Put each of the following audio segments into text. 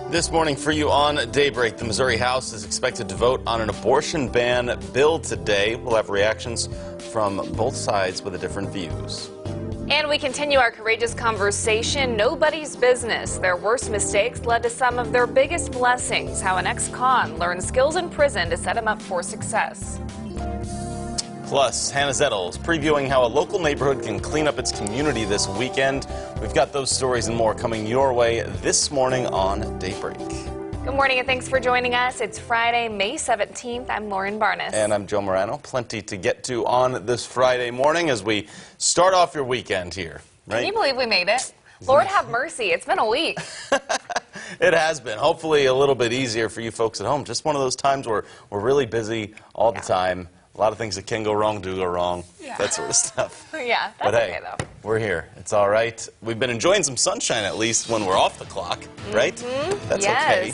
This morning for you on Daybreak, the Missouri House is expected to vote on an abortion ban bill today. We'll have reactions from both sides with the different views. And we continue our courageous conversation. Nobody's business. Their worst mistakes led to some of their biggest blessings. How an ex-con learned skills in prison to set him up for success. Plus, Hannah Zettles previewing how a local neighborhood can clean up its community this weekend. We've got those stories and more coming your way this morning on Daybreak. Good morning and thanks for joining us. It's Friday, May 17th. I'm Lauren Barnes. And I'm Joe Morano. Plenty to get to on this Friday morning as we start off your weekend here. Right? Can you believe we made it? Lord have mercy. It's been a week. It has been. Hopefully a little bit easier for you folks at home. Just one of those times where we're really busy all the time. A lot of things that can go wrong do go wrong, that sort of stuff. Yeah, that's but hey, okay, though. We're here. It's all right. We've been enjoying some sunshine, at least, when we're off the clock, right? That's okay.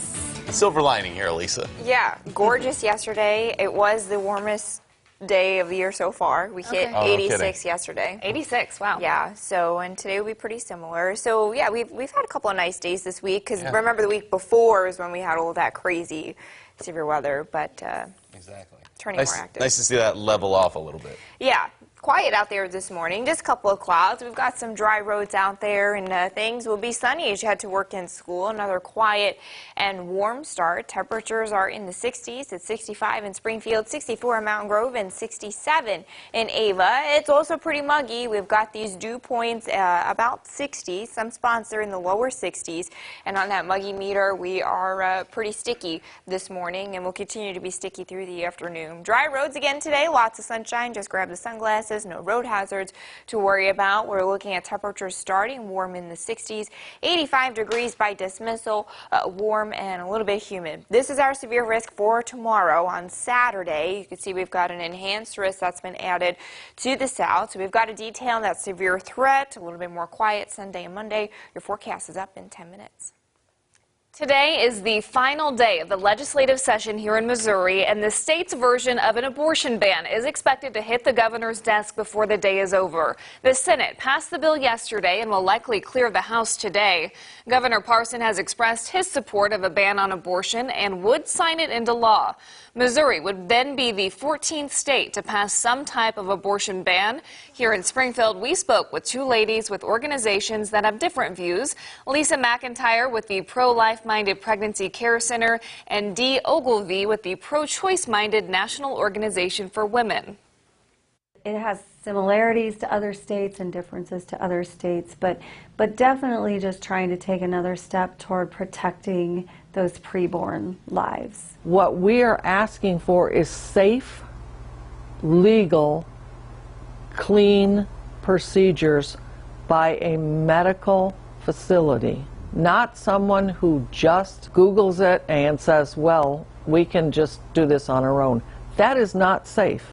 Silver lining here, Lisa. Yeah, gorgeous yesterday. It was the warmest day of the year so far. We hit 86 yesterday. 86, wow. Yeah, so, and today will be pretty similar. So, yeah, we've had a couple of nice days this week, because remember the week before is when we had all that crazy severe weather, but exactly. Turning more active. Nice to see that level off a little bit. Yeah. Quiet out there this morning, just a couple of clouds. We've got some dry roads out there, and things will be sunny as you head to work and school. Another quiet and warm start. Temperatures are in the 60s. It's 65 in Springfield, 64 in Mountain Grove, and 67 in Ava. It's also pretty muggy. We've got these dew points about 60. Some spots are in the lower 60s. And on that muggy meter, we are pretty sticky this morning, and we'll continue to be sticky through the afternoon. Dry roads again today. Lots of sunshine. Just grab the sunglasses. No road hazards to worry about. We're looking at temperatures starting warm in the 60s, 85 degrees by dismissal, warm and a little bit humid. This is our severe risk for tomorrow on Saturday. You can see we've got an enhanced risk that's been added to the south. So we've got a detail on that severe threat, a little bit more quiet Sunday and Monday. Your forecast is up in 10 minutes. Today is the final day of the legislative session here in Missouri, and the state's version of an abortion ban is expected to hit the governor's desk before the day is over. The Senate passed the bill yesterday and will likely clear the House today. Governor Parson has expressed his support of a ban on abortion and would sign it into law. Missouri would then be the 14th state to pass some type of abortion ban. Here in Springfield, we spoke with two ladies with organizations that have different views. Lisa McIntyre with the Pro-Life-Minded Pregnancy Care Center and Dee Ogilvie with the Pro-Choice-Minded National Organization for Women. It has similarities to other states and differences to other states, but definitely just trying to take another step toward protecting those preborn lives. What we are asking for is safe, legal, clean procedures by a medical facility, not someone who just Googles it and says, well, we can just do this on our own. That is not safe.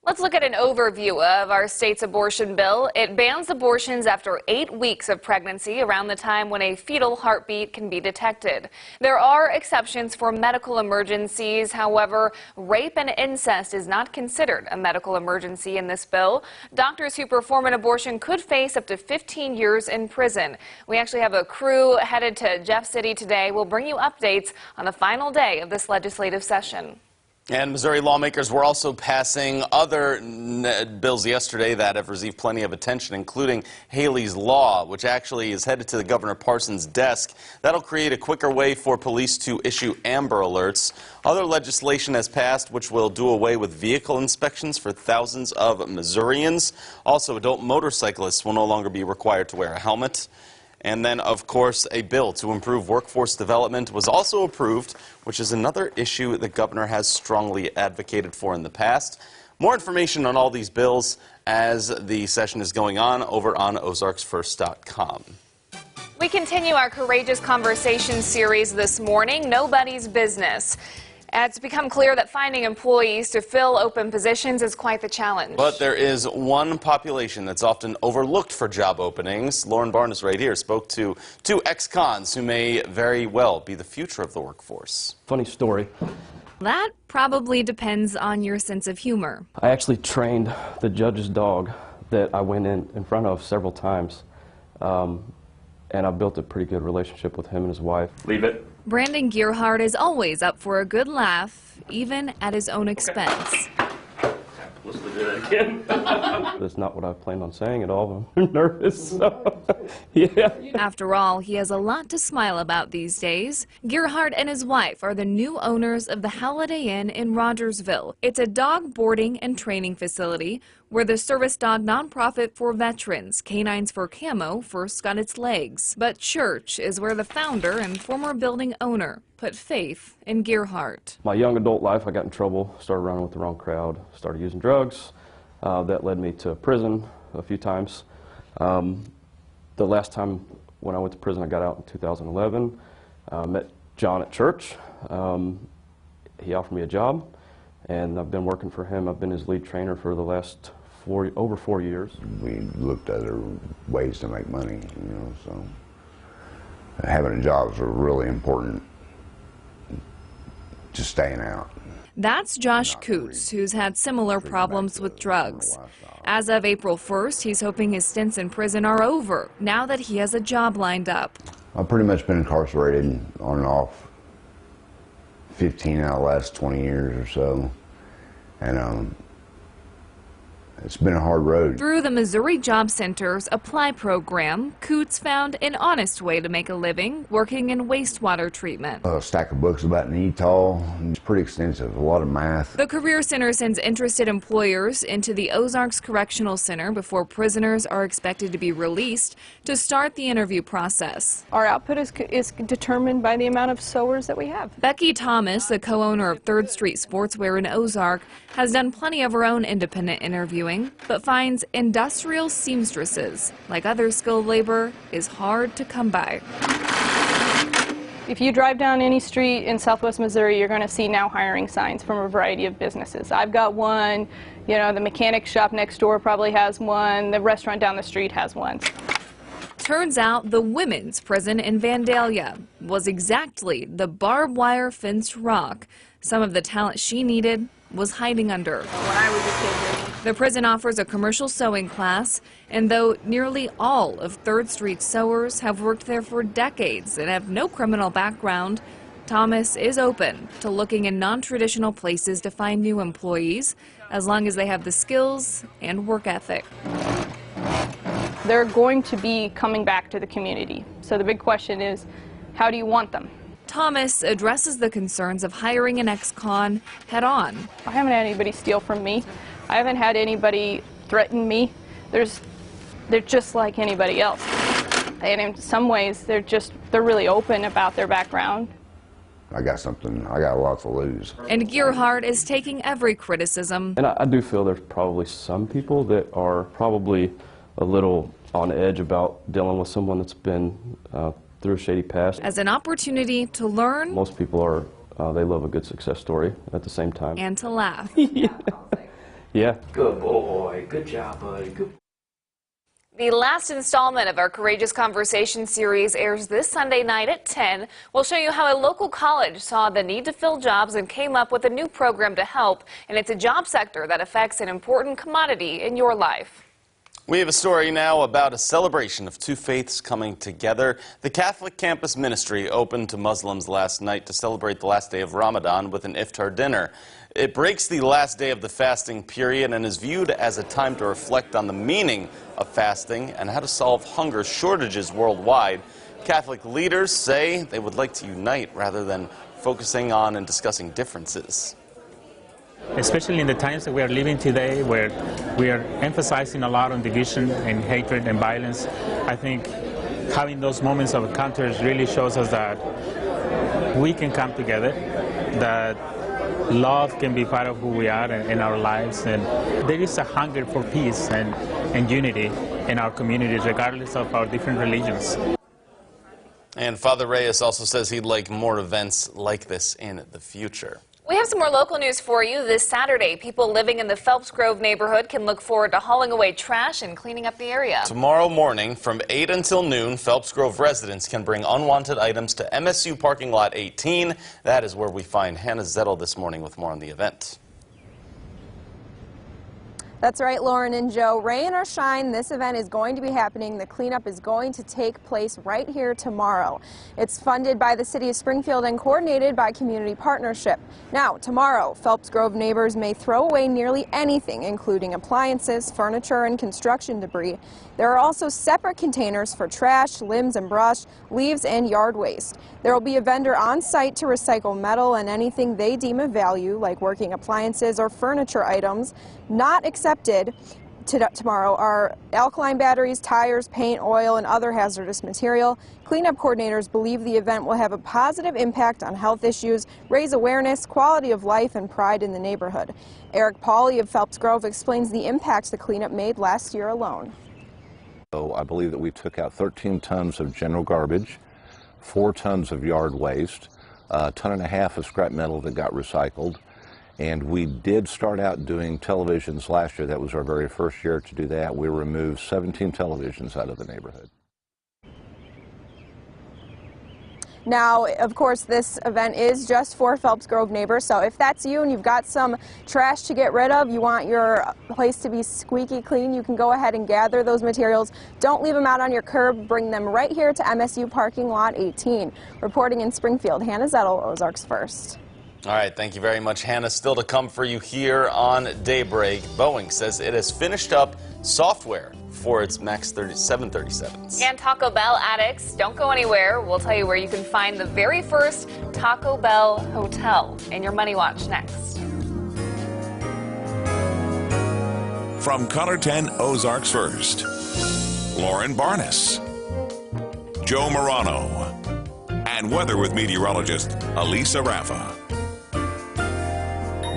Let's look at an overview of our state's abortion bill. It bans abortions after 8 weeks of pregnancy, around the time when a fetal heartbeat can be detected. There are exceptions for medical emergencies. However, rape and incest is not considered a medical emergency in this bill. Doctors who perform an abortion could face up to 15 years in prison. We actually have a crew headed to Jeff City today. We'll bring you updates on the final day of this legislative session. And Missouri lawmakers were also passing other bills yesterday that have received plenty of attention, including Haley's Law, which actually is headed to the Governor Parson's desk. That'll create a quicker way for police to issue Amber Alerts. Other legislation has passed which will do away with vehicle inspections for thousands of Missourians. Also, adult motorcyclists will no longer be required to wear a helmet. And then, of course, a bill to improve workforce development was also approved, which is another issue the governor has strongly advocated for in the past. More information on all these bills as the session is going on over on ozarksfirst.com. We continue our Courageous Conversation series this morning, Nobody's Business. It's become clear that finding employees to fill open positions is quite the challenge. But there is one population that's often overlooked for job openings. Lauren Barnes right here spoke to two ex-cons who may very well be the future of the workforce. Funny story. That probably depends on your sense of humor. I actually trained the judge's dog that I went in front of several times. and I built a pretty good relationship with him and his wife. Leave it. Brandon Gearhart is always up for a good laugh, even at his own expense. Let's do that again. That's not what I planned on saying at all. I'm nervous. So, yeah. After all, he has a lot to smile about these days. Gearhart and his wife are the new owners of the Holiday Inn in Rogersville. It's a dog boarding and training facility where the service dog nonprofit for veterans, Canines for Camo, first got its legs. But church is where the founder and former building owner put faith in Gearhart. My young adult life, I got in trouble, started running with the wrong crowd, started using drugs. That led me to prison a few times. The last time when I went to prison, I got out in 2011. Met John at church. He offered me a job, and I've been working for him. I've been his lead trainer for the last over 4 years. We looked at other ways to make money, you know, so having a job is really important to staying out. That's Josh Coots, who's had similar problems with drugs. As of April 1st, he's hoping his stints in prison are over, now that he has a job lined up. I've pretty much been incarcerated on and off 15 out of the last 20 years or so, and it's been a hard road. Through the Missouri Job Center's Apply program, Coots found an honest way to make a living working in wastewater treatment. A stack of books about NETOL. It's pretty extensive, a lot of math. The Career Center sends interested employers into the Ozarks Correctional Center before prisoners are expected to be released to start the interview process. Our output is determined by the amount of sewers that we have. Becky Thomas, the co-owner of 3rd Street Sportswear in Ozark, has done plenty of her own independent interviewing, but finds industrial seamstresses, like other skilled labor, is hard to come by. If you drive down any street in Southwest Missouri, you're going to see now hiring signs from a variety of businesses. I've got one, you know, the mechanic shop next door probably has one, the restaurant down the street has one. Turns out the women's prison in Vandalia was exactly the barbed wire fenced rock some of the talent she needed was hiding under. When I was a kid, the prison offers a commercial sewing class, and though nearly all of 3rd Street sewers have worked there for decades and have no criminal background, Thomas is open to looking in non-traditional places to find new employees, as long as they have the skills and work ethic. they're going to be coming back to the community. So the big question is, how do you want them? Thomas addresses the concerns of hiring an ex-con head-on. I haven't had anybody steal from me. I haven't had anybody threaten me. They're just like anybody else. And in some ways, they're really open about their background. I got a lot to lose. And Gearhart is taking every criticism. And I do feel there's probably some people that are probably a little on edge about dealing with someone that's been through a shady past. As an opportunity to learn. Most people are, they love a good success story at the same time. And to laugh. Yeah. Good boy. Good job, buddy. Good. The last installment of our Courageous Conversation series airs this Sunday night at 10. We'll show you how a local college saw the need to fill jobs and came up with a new program to help. And it's a job sector that affects an important commodity in your life. We have a story now about a celebration of two faiths coming together. The Catholic Campus Ministry opened to Muslims last night to celebrate the last day of Ramadan with an iftar dinner. It breaks the last day of the fasting period and is viewed as a time to reflect on the meaning of fasting and how to solve hunger shortages worldwide. Catholic leaders say they would like to unite rather than focusing on and discussing differences. Especially in the times that we are living today, where we are emphasizing a lot on division and hatred and violence, I think having those moments of encounters really shows us that we can come together, that love can be part of who we are in our lives, and there is a hunger for peace and unity in our communities, regardless of our different religions. And Father Reyes also says he'd like more events like this in the future. We have some more local news for you. This Saturday, people living in the Phelps Grove neighborhood can look forward to hauling away trash and cleaning up the area. Tomorrow morning from 8 until noon, Phelps Grove residents can bring unwanted items to MSU Parking Lot 18. That is where we find Hannah Zettel this morning with more on the event. That's right, Lauren and Joe. Rain or shine, this event is going to be happening. The cleanup is going to take place right here tomorrow. It's funded by the City of Springfield and coordinated by Community Partnership. Now, tomorrow, Phelps Grove neighbors may throw away nearly anything, including appliances, furniture, and construction debris. There are also separate containers for trash, limbs and brush, leaves, and yard waste. There will be a vendor on site to recycle metal and anything they deem of value, like working appliances or furniture items. Not accepted tomorrow are alkaline batteries, tires, paint, oil, and other hazardous material. Cleanup coordinators believe the event will have a positive impact on health issues, raise awareness, quality of life, and pride in the neighborhood. Eric Pauley of Phelps Grove explains the impact the cleanup made last year alone. So I believe that we took out 13 tons of general garbage, 4 tons of yard waste, 1.5 tons of scrap metal that got recycled. And we did start out doing televisions last year. That was our very first year to do that. We removed 17 televisions out of the neighborhood. Now, of course, this event is just for Phelps Grove neighbors, so if that's you and you've got some trash to get rid of, you want your place to be squeaky clean, you can go ahead and gather those materials. Don't leave them out on your curb. Bring them right here to MSU Parking Lot 18. Reporting in Springfield, Hannah Zettel, Ozarks First. All right, thank you very much, Hannah. Still to come for you here on Daybreak. Boeing says it has finished up software for its MAX 737s. And Taco Bell addicts, don't go anywhere. We'll tell you where you can find the very first Taco Bell hotel in your Money Watch next. From Color 10 Ozarks First, Lauren Barnes, Joe Morano, and weather with meteorologist Elisa Raffa.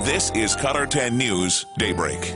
This is Color 10 News Daybreak.